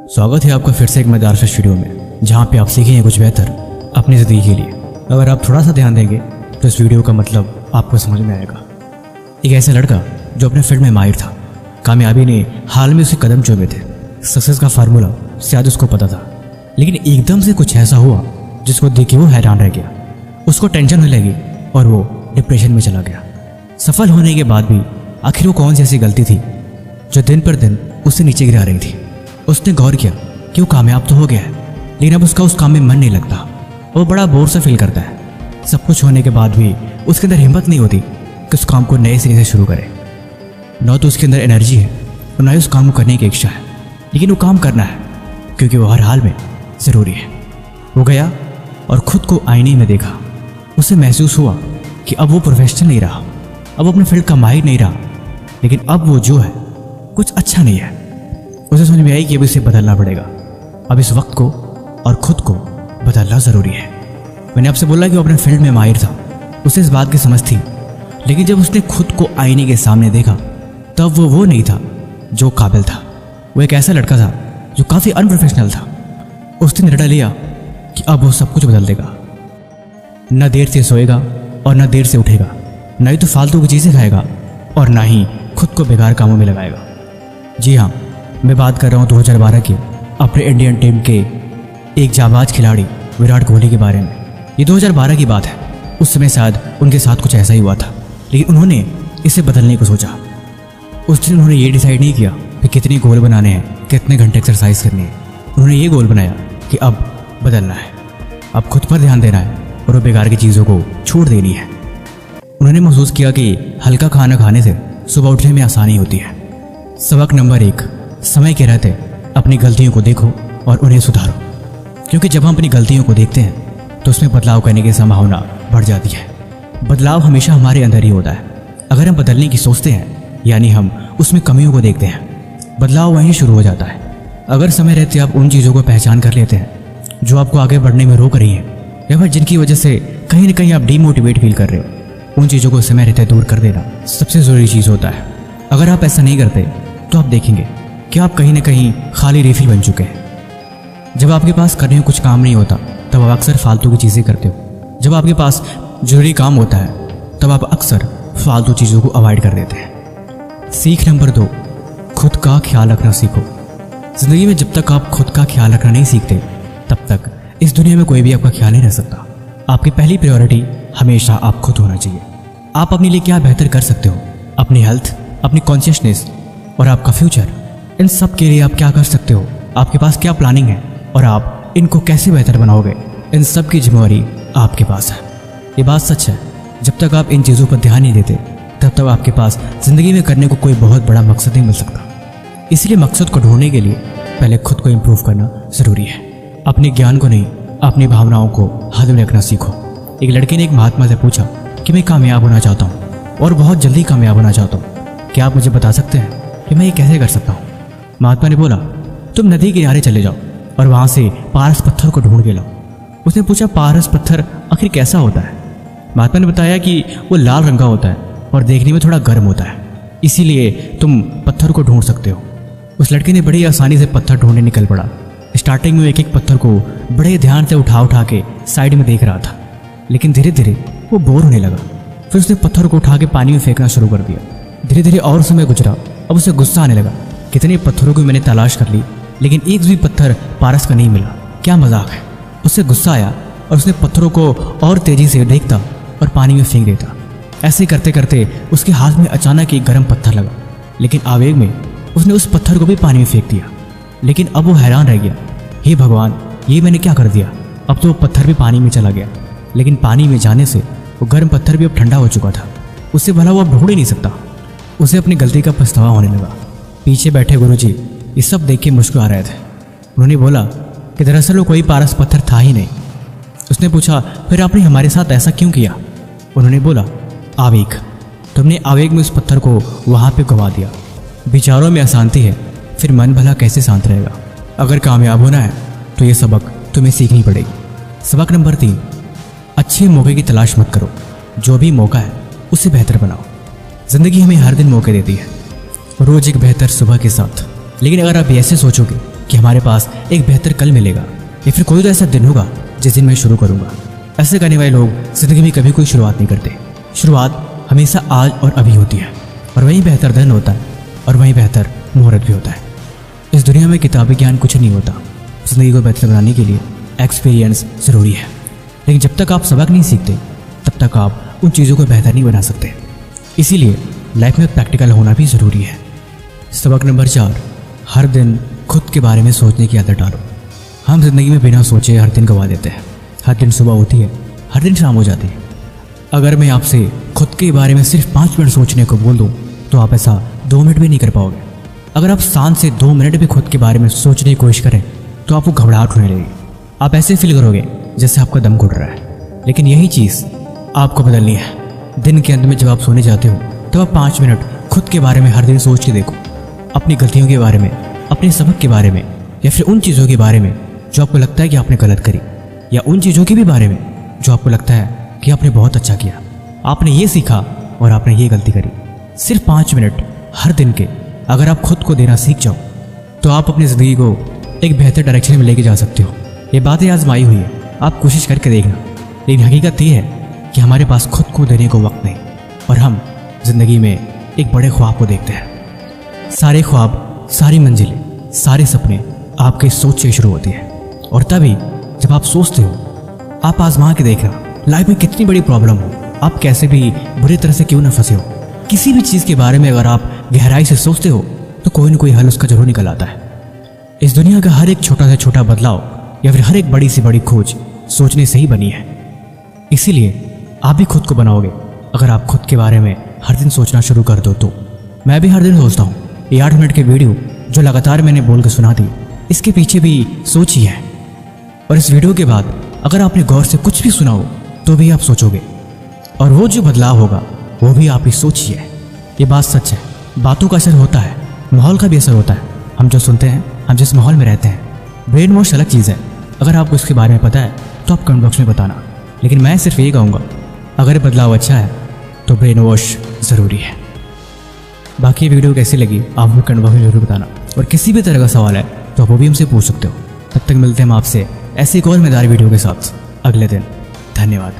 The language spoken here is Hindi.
स्वागत है आपका फिर से एक मजेदार सा वीडियो में, जहाँ पे आप सीखेंगे कुछ बेहतर अपनी ज़िंदगी के लिए। अगर आप थोड़ा सा ध्यान देंगे तो इस वीडियो का मतलब आपको समझ में आएगा। एक ऐसा लड़का जो अपने फील्ड में माहिर था, कामयाबी ने हाल में उसे कदम चूमे थे। सक्सेस का फार्मूला शायद उसको पता था, लेकिन एकदम से कुछ ऐसा हुआ जिसको देख के वो हैरान रह गया। उसको टेंशन होने लगी और वो डिप्रेशन में चला गया। सफल होने के बाद भी आखिर वो कौन सी ऐसी गलती थी जो दिन पर दिन उसे नीचे गिरा रही थी। उसने गौर किया कि वो कामयाब तो हो गया है, लेकिन अब उसका उस काम में मन नहीं लगता। वो बड़ा बोर सा फील करता है। सब कुछ होने के बाद भी उसके अंदर हिम्मत नहीं होती कि उस काम को नए सिरे से शुरू करे। न तो उसके अंदर एनर्जी है और न ही उस काम को करने की इच्छा है, लेकिन वो काम करना है क्योंकि वो हर हाल में ज़रूरी है। वो गया और ख़ुद को आईने में देखा। उसे महसूस हुआ कि अब वो प्रोफेशनल नहीं रहा, अब अपने फील्ड का माहिर नहीं रहा, लेकिन अब वो जो है कुछ अच्छा नहीं है। उसे समझ में आई कि अब इसे बदलना पड़ेगा। अब इस वक्त को और ख़ुद को बदलना ज़रूरी है। मैंने आपसे बोला कि वो अपने फील्ड में माहिर था, उसे इस बात की समझ थी, लेकिन जब उसने खुद को आईने के सामने देखा तब वो नहीं था जो काबिल था। वो एक ऐसा लड़का था जो काफ़ी अनप्रोफेशनल था। उसने निर्णय लिया कि अब वो सब कुछ बदल देगा। न देर से सोएगा और न देर से उठेगा, न ही तो फालतू की चीज़ें खाएगा और ना ही खुद को बेकार कामों में लगाएगा। जी हाँ, मैं बात कर रहा हूँ 2012 के अपने इंडियन टीम के एक जाबाज खिलाड़ी विराट कोहली के बारे में। ये 2012 की बात है। उस समय शायद उनके साथ कुछ ऐसा ही हुआ था, लेकिन उन्होंने इसे बदलने को सोचा। उस दिन उन्होंने ये डिसाइड नहीं किया कि कितने गोल बनाने हैं, कितने घंटे एक्सरसाइज करनी है। उन्होंने ये गोल बनाया कि अब बदलना है, अब खुद पर ध्यान देना है और वो बेकार की चीज़ों को छोड़ देनी है। उन्होंने महसूस किया कि हल्का खाना खाने से सुबह उठने में आसानी होती है। सबक नंबर 1, समय के रहते अपनी गलतियों को देखो और उन्हें सुधारो, क्योंकि जब हम अपनी गलतियों को देखते हैं तो उसमें बदलाव करने की संभावना बढ़ जाती है। बदलाव हमेशा हमारे अंदर ही होता है। अगर हम बदलने की सोचते हैं, यानी हम उसमें कमियों को देखते हैं, बदलाव वहीं शुरू हो जाता है। अगर समय रहते आप उन चीज़ों को पहचान कर लेते हैं जो आपको आगे बढ़ने में रोक रही हैं, या फिर जिनकी वजह से कहीं ना कहीं आप डीमोटिवेट फील कर रहे हो, उन चीज़ों को समय रहते दूर कर देना सबसे ज़रूरी चीज़ होता है। अगर आप ऐसा नहीं करते तो आप देखेंगे कि आप कहीं ना कहीं खाली रिफिल बन चुके हैं। जब आपके पास करने को कुछ काम नहीं होता तब आप अक्सर फालतू की चीज़ें करते हो। जब आपके पास जरूरी काम होता है तब आप अक्सर फालतू चीज़ों को अवॉइड कर देते हैं। सीख नंबर 2, खुद का ख्याल रखना सीखो। ज़िंदगी में जब तक आप खुद का ख्याल रखना नहीं सीखते तब तक इस दुनिया में कोई भी आपका ख्याल नहीं रख सकता। आपकी पहली प्रायोरिटी हमेशा आप खुद होना चाहिए। आप अपने लिए क्या बेहतर कर सकते हो, अपनी हेल्थ, अपनी कॉन्शियसनेस और आपका फ्यूचर, इन सब के लिए आप क्या कर सकते हो, आपके पास क्या प्लानिंग है और आप इनको कैसे बेहतर बनाओगे, इन सब की जिम्मेवारी आपके पास है। ये बात सच है। जब तक आप इन चीज़ों पर ध्यान नहीं देते तब तक आपके पास ज़िंदगी में करने को कोई बहुत बड़ा मकसद नहीं मिल सकता। इसलिए मकसद को ढूंढने के लिए पहले खुद को इम्प्रूव करना ज़रूरी है। अपने ज्ञान को नहीं, अपनी भावनाओं को हाथ में रखना सीखो। एक लड़के ने एक महात्मा से पूछा कि मैं कामयाब होना चाहता हूँ और बहुत जल्दी कामयाब होना चाहता हूँ, क्या आप मुझे बता सकते हैं कि मैं ये कैसे कर सकता हूँ? महात्मा ने बोला, तुम नदी के किनारे चले जाओ और वहाँ से पारस पत्थर को ढूंढ के लाओ। उसने पूछा, पारस पत्थर आखिर कैसा होता है? महात्मा ने बताया कि वो लाल रंग का होता है और देखने में थोड़ा गर्म होता है, इसीलिए तुम पत्थर को ढूंढ सकते हो। उस लड़के ने बड़ी आसानी से पत्थर ढूंढने निकल पड़ा। स्टार्टिंग में एक एक पत्थर को बड़े ध्यान से उठा के साइड में देख रहा था, लेकिन धीरे धीरे वो बोर होने लगा। फिर उसने पत्थर को उठा के पानी में फेंकना शुरू कर दिया। धीरे धीरे और समय गुजरा। अब उसे गुस्सा आने लगा, कितने पत्थरों की मैंने तलाश कर ली, लेकिन एक भी पत्थर पारस का नहीं मिला, क्या मजाक है। उससे गुस्सा आया और उसने पत्थरों को और तेजी से देखता और पानी में फेंक देता। ऐसे करते करते उसके हाथ में अचानक एक गर्म पत्थर लगा, लेकिन आवेग में उसने उस पत्थर को भी पानी में फेंक दिया। लेकिन अब वो हैरान रह गया, हे भगवान, ये मैंने क्या कर दिया। अब तो वो पत्थर भी पानी में चला गया, लेकिन पानी में जाने से वो गर्म पत्थर भी अब ठंडा हो चुका था। उससे भला वो अब ढूंढ ही नहीं सकता। उसे अपनी गलती का पछतावा होने लगा। पीछे बैठे गुरुजी ये सब देख के मुस्कुरा रहे थे। उन्होंने बोला कि दरअसल वो कोई पारस पत्थर था ही नहीं। उसने पूछा, फिर आपने हमारे साथ ऐसा क्यों किया? उन्होंने बोला, आवेग, तुमने आवेग में उस पत्थर को वहाँ पे गवा दिया। विचारों में अशांति है, फिर मन भला कैसे शांत रहेगा? अगर कामयाब होना है तो ये सबक तुम्हें सीखनी पड़ेगी। सबक नंबर 3, अच्छे मौके की तलाश मत करो, जो भी मौका है उसे बेहतर बनाओ। ज़िंदगी हमें हर दिन मौके देती है, रोज़ एक बेहतर सुबह के साथ, लेकिन अगर आप ऐसे सोचोगे कि हमारे पास एक बेहतर कल मिलेगा या फिर कोई तो ऐसा दिन होगा जिस दिन मैं शुरू करूँगा। ऐसे करने वाले लोग ज़िंदगी में कभी कोई शुरुआत नहीं करते। शुरुआत हमेशा आज और अभी होती है, और वहीं बेहतर दिन होता है, और वहीं बेहतर मुहूर्त भी होता है। इस दुनिया में किताबी ज्ञान कुछ नहीं होता। ज़िंदगी को बेहतर बनाने के लिए एक्सपीरियंस ज़रूरी है, लेकिन जब तक आप सबक नहीं सीखते तब तक आप उन चीज़ों को बेहतर नहीं बना सकते। इसीलिए लाइफ में प्रैक्टिकल होना भी ज़रूरी है। सबक नंबर 4, हर दिन खुद के बारे में सोचने की आदत डालो। हम जिंदगी में बिना सोचे हर दिन गवा देते हैं। हर दिन सुबह होती है, हर दिन शाम हो जाती है। अगर मैं आपसे खुद के बारे में सिर्फ 5 मिनट सोचने को बोल दूं तो आप ऐसा 2 मिनट भी नहीं कर पाओगे। अगर आप शांत से 2 मिनट भी खुद के बारे में सोचने की कोशिश करें तो आपको घबराहट होने लगेगी। आप ऐसे फील करोगे जैसे आपका दम घुट रहा है। लेकिन यही चीज़ आपको बदलनी है। दिन के अंत में जब आप सोने जाते हो तो आप 5 मिनट खुद के बारे में हर दिन सोच के देखो। अपनी गलतियों के बारे में, अपने सबक के बारे में, या फिर उन चीज़ों के बारे में जो आपको लगता है कि आपने गलत करी, या उन चीज़ों के भी बारे में जो आपको लगता है कि आपने बहुत अच्छा किया, आपने ये सीखा और आपने ये गलती करी। सिर्फ 5 मिनट हर दिन के अगर आप खुद को देना सीख जाओ तो आप अपनी ज़िंदगी को एक बेहतर डायरेक्शन में लेके जा सकते हो। ये बातें आजमाई हुई है, आप कोशिश करके देखना। लेकिन हकीकत ये है कि हमारे पास खुद को देने को वक्त नहीं, और हम ज़िंदगी में एक बड़े ख्वाब को देखते हैं। सारे ख्वाब, सारी मंजिलें, सारे सपने आपके सोच से शुरू होती है। और तभी जब आप सोचते हो, आप आजमा के देखना, लाइफ में कितनी बड़ी प्रॉब्लम हो, आप कैसे भी बुरी तरह से क्यों ना फंसे हो, किसी भी चीज़ के बारे में अगर आप गहराई से सोचते हो तो कोई ना कोई हल उसका जरूर निकल आता है। इस दुनिया का हर एक छोटा से छोटा बदलाव या फिर हर एक बड़ी से बड़ी खोज सोचने से ही बनी है। इसीलिए आप भी खुद को बनाओगे अगर आप खुद के बारे में हर दिन सोचना शुरू कर दो तो। मैं भी हर दिन सोचता हूँ। ये 8 मिनट की वीडियो जो लगातार मैंने बोल के सुना दी, इसके पीछे भी सोच ही है। और इस वीडियो के बाद अगर आपने गौर से कुछ भी सुना हो तो भी आप सोचोगे, और वो जो बदलाव होगा वो भी आप ही सोचिए। ये बात सच है। बातों का असर होता है, माहौल का भी असर होता है। हम जो सुनते हैं, हम जिस माहौल में रहते हैं, ब्रेन वॉश अलग चीज़ है। अगर आपको इसके बारे में पता है तो आप कमेंट बॉक्स में बताना। लेकिन मैं सिर्फ ये कहूँगा, अगर बदलाव अच्छा है तो ब्रेन वॉश ज़रूरी है। बाकी वीडियो कैसी लगी आप हमें कमेंट बॉक्स में जरूर बताना, और किसी भी तरह का सवाल है तो आप वो भी हमसे पूछ सकते हो। तब तक मिलते हैं हम आपसे ऐसी एक और मज़ेदार वीडियो के साथ अगले दिन। धन्यवाद।